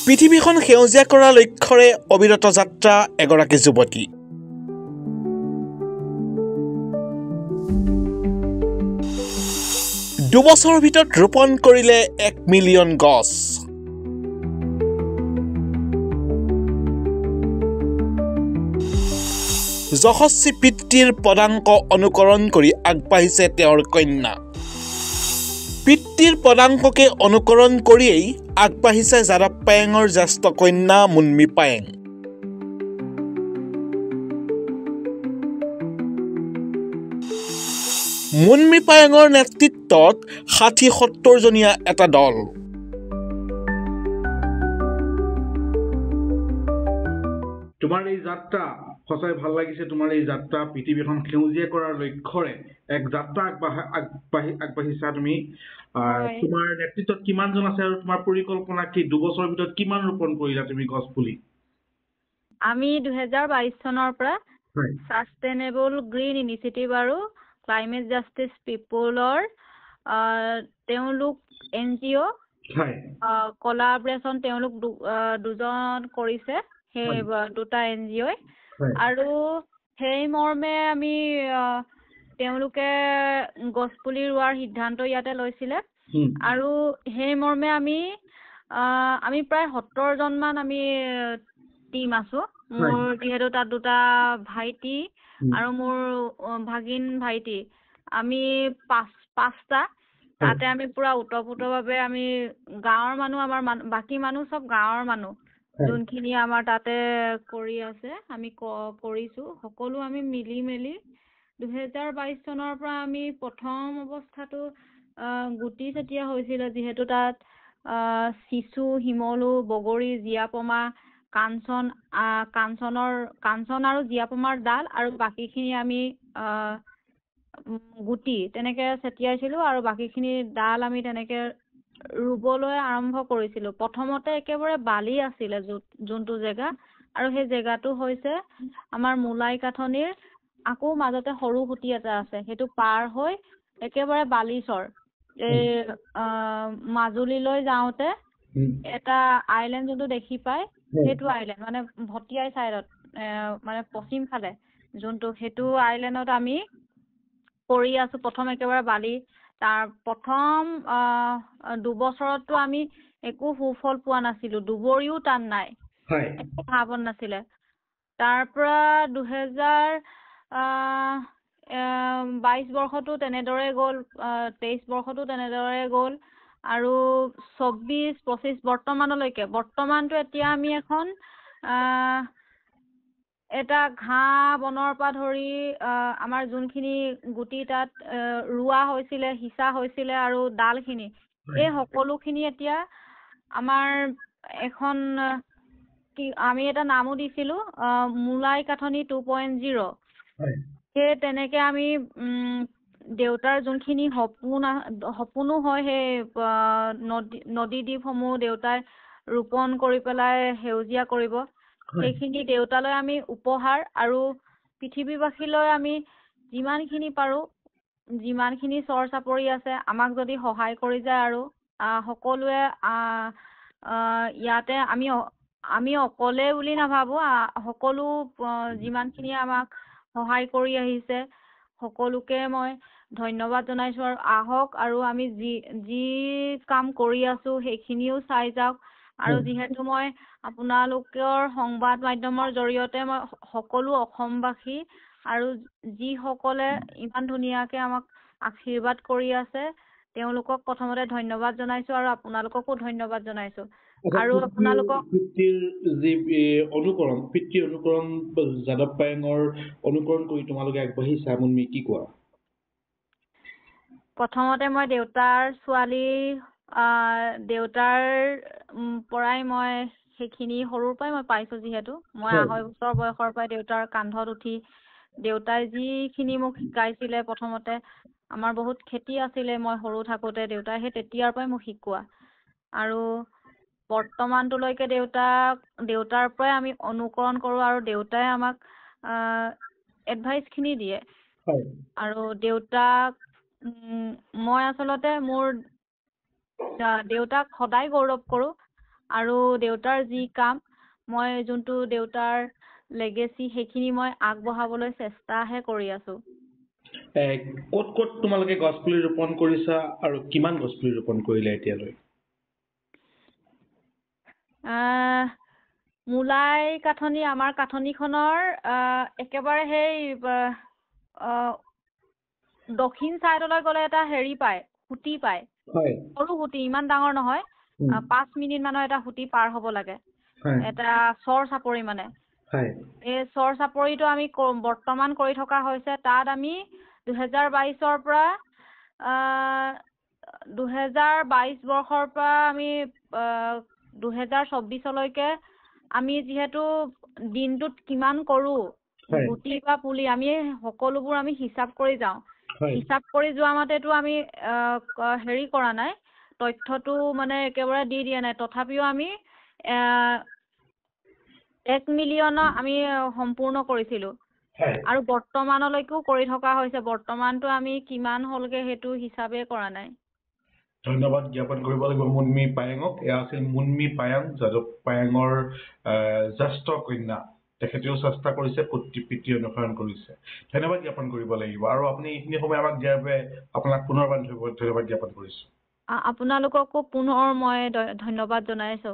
পৃথিৱীখন সেউজীয়া কৰাৰ লক্ষ্যৰে অবিৰত যাত্ৰা এগৰাকী যুৱতী। দুবছৰৰ ভিতৰত ৰোপণ কৰিলে 1 মিলিয়ন গছ। যশস্বী পিতৃৰ পদাংক অনুকৰণ কৰি আগবাঢ়িছে তেওঁৰ কন্যা। পিতৃৰ পদাংককে অনুকৰণ কৰিয়েই আগবাঢ়িছে যাদৱ পায়েঙৰ জ্যেষ্ঠ কন্যা মুনমী পায়েং। মুনমী পায়েঙৰ নেতৃত্বত ৬০-৭০ জনীয়া এটা দল। তোমাৰ এই যাত্ৰা সঁচাই ভাল লাগিছে। তোমাৰ এই যাত্ৰা পৃথিৱীখন সেউজীয়া কৰাৰ লক্ষ্যৰে এক যাত্ৰা আগবাঢ়িছা তুমি। তোমাৰ নেতৃত্বত কিমানজন আছে আৰু তোমাৰ পৰিকল্পনা কি? দুবছৰৰ ভিতৰত কিমান ৰোপণ কৰিলা তুমি গছ পুলি? আমি 2022 চনৰ পৰা সাষ্টেইনেবল গ্ৰীণ ইনিচিয়েটিভ আৰু ক্লাইমেট জাষ্টিছ পিপলৰ তেওঁলোক NGO কলাবৰেশ্যন তেওঁলোক দুজন কৰিছে, সেই দুটা NGO আৰু সেই মৰ্মে আমি তেওঁলোকে গছপুলি ৰোৱাৰ সিদ্ধান্ত ইয়াতে লৈছিলে আৰু সেই মৰ্মে আমি প্ৰায় 70 জনমান আমি টিম আছো। মোৰ যিহেতু তাত দুটা ভাইটি আৰু মোৰ ভাগিন ভাইটি, আমি পাঁচটা তাতে আমি পুৰা ওতঃপ্ৰোতভাৱে আমি গাঁৱৰ মানুহ, আমাৰ বাকী মানুহ চব গাঁৱৰ মানুহ যোনখিনি আমাৰ তাতে কৰি আছে, আমি কৰিছো সকলো আমি মিলি মেলি 2022 চনৰ পৰা আমি প্ৰথম অৱস্থাটো গুটি চেতিয়া হৈছিলে, যিহেতু তাত চিচু, শিমলু, বগৰী, জীয়াপমা, কাঞ্চন আৰু জীয়াপমাৰ ডাল আৰু বাকীখিনি আমি গুটি তেনেকে চেতিয়াইছিলো আৰু বাকীখিনি ডাল আমি তেনেকে ৰুবলৈ আৰম্ভ কৰিছিলো। প্ৰথমতে একেবাৰে বালি আছিলে যোনটো জেগা, আৰু সেই জেগাটো হৈছে আমাৰ মূলাই কাঠনিৰ আকৌ মাজতে সৰু খুটি এটা আছে, সেইটো পাৰ হৈ একেবাৰে বালিচৰ এই মাজুলীলৈ যাওঁতে এটা আইলেণ্ড যোনটো দেখি পায়, সেইটো আইলেণ্ড মানে ভটিয়াই চাইডত মানে পশ্চিম ফালে যোনটো, সেইটো আইলেণ্ডত আমি কৰি আছো। প্ৰথম একেবাৰে বালি, তাৰ প্ৰথম দুবছৰতটো আমি একো সুফল পোৱা নাছিলো, দুবৰিও টান নাই, একো ভাবন নাছিলে। তাৰ পৰা 2022 বৰ্ষতো তেনেদৰে গ'ল, 23 বৰ্ষতো তেনেদৰে গ'ল আৰু 24-25 বৰ্তমানটো এতিয়া আমি এখন এটা ঘাঁহ বনৰ পৰা ধৰি আমাৰ যোনখিনি গুটি তাত ৰোৱা হৈছিলে, সিঁচা হৈছিলে আৰু ডালখিনি, এই সকলোখিনি এতিয়া আমাৰ এখন আমি এটা নামো দিছিলো মূলাই কাঠনি 2.0। সেই তেনেকে আমি দেউতাৰ যোনখিনি সপোনো হয়, সেই নদী দ্বীপসমূহ দেউতাই ৰোপণ কৰি পেলাই সেউজীয়া কৰিব, সেইখিনি দেউতালৈ আমি উপহাৰ আৰু পৃথিৱীবাসীলৈ আমি যিমানখিনি পাৰো, যিমানখিনি চৰ চাপৰি আছে, আমাক যদি সহায় কৰি যায় আৰু সকলোৱে ইয়াতে আমি অকলে বুলি নাভাবো, সকলো যিমানখিনি আমাক সহায় কৰি আহিছে সকলোকে মই ধন্যবাদ জনাইছো। আৰু আহক আৰু আমি যি কাম কৰি আছো সেইখিনিও চাই যাওক। আৰু যিহেতু মই আপোনালোকৰ সংবাদ মাধ্যমৰ জৰিয়তে মই সকলো অসমবাসী আৰু যিসকলে ইমান ধুনীয়াকে আমাক আশীৰ্বাদ কৰি আছে তেওঁলোকক প্ৰথমতে ধন্যবাদ জনাইছো আৰু আপোনালোককো ধন্যবাদ জনাইছো। আৰু আপোনালোকক পিতৃৰ অনুকৰণ যাদৱ পায়েঙৰ অনুকৰণ কৰি তোমালোকে আগবাঢ়িছা, মুনমী কি কোৱা? প্ৰথমতে মই দেউতাৰ ছোৱালী, দেউতাৰ পৰাই মই সেইখিনি সৰুৰ পৰাই মই পাইছো, যিহেতু মই 2.5 বছৰ বয়সৰ পৰাই দেউতাৰ কান্ধত উঠি দেউতাই যিখিনি মোক শিকাইছিলে, প্ৰথমতে আমাৰ বহুত খেতি আছিলে মই সৰু থাকোতে, দেউতাই সেই তেতিয়াৰ পৰাই মোক শিকোৱা আৰু বৰ্তমানটোলৈকে দেউতাৰ পৰাই আমি অনুকৰণ কৰোঁ আৰু দেউতাই আমাক এডভাইচখিনি দিয়ে। আৰু দেউতাক মই আচলতে মোৰ দেউতাক সদায় গৌৰৱ কৰোঁ আৰু দেউতাৰ যি কাম মই যোনটো দেউতাৰ লেগেচি সেইখিনি মই আগবঢ়াবলৈ চেষ্টাহে কৰি আছো। ক'ত ক'ত তোমালোকে গছপুলি ৰোপণ কৰিছা আৰু কিমান গছপুলি ৰোপণ কৰিলা এতিয়ালৈ? মূলাই কাঠনি আমাৰ কাঠনিখনৰ একেবাৰে সেই দক্ষিণ চাইডলৈ গ'লে এটা হেৰি পায়, সুঁতি পায়, সৰু সুঁতি, ইমান ডাঙৰ নহয়, 5 মিনিট মানৰ এটা সুঁতি পাৰ হ'ব লাগে, এটা চৰ চাপৰি মানে। এই চৰ চাপৰিটো আমি বৰ্তমান কৰি থকা হৈছে। তাত আমি 2022 পৰা 2022 বৰ্ষৰ পৰা আমি 2024লৈকে আমি যিহেতু দিনটোত কিমান কৰো গুটি বা পুলি আমি সকলোবোৰ আমি হিচাপ কৰি যাওঁ। হিচাপ কৰি যোৱা মতেতো আমি হেৰি কৰা নাই, তথ্যটো মানে একেবাৰে দি দিয়া নাই। তথাপিও আমি 1 মিলিয়ন আমি সম্পূৰ্ণ কৰিছিলো আৰু বৰ্তমানলৈকেও কৰি থকা হৈছে। বৰ্তমানটো আমি কিমান হ'লগে সেইটো হিচাপে কৰা নাই। ধন্যবাদ জ্ঞাপন কৰিব লাগিব মুনমি পায়েঙক। এয়া আছিল মুনমি পায়াং, যাদৱ পায়াঙৰ জ্যেষ্ঠ কন্যা। তেখেতেও চেষ্টা কৰিছে, পিতৃ অনুসৰণ কৰিছে। ধন্যবাদ জ্ঞাপন কৰিব লাগিব। আৰু আপুনি এইখিনি সময় আমাক দিয়াৰ বাবে আপোনাক পুনৰবাৰ ধন্যবাদ জ্ঞাপন কৰিছো। আপোনালোককো পুনৰ মই ধন্যবাদ জনাইছো।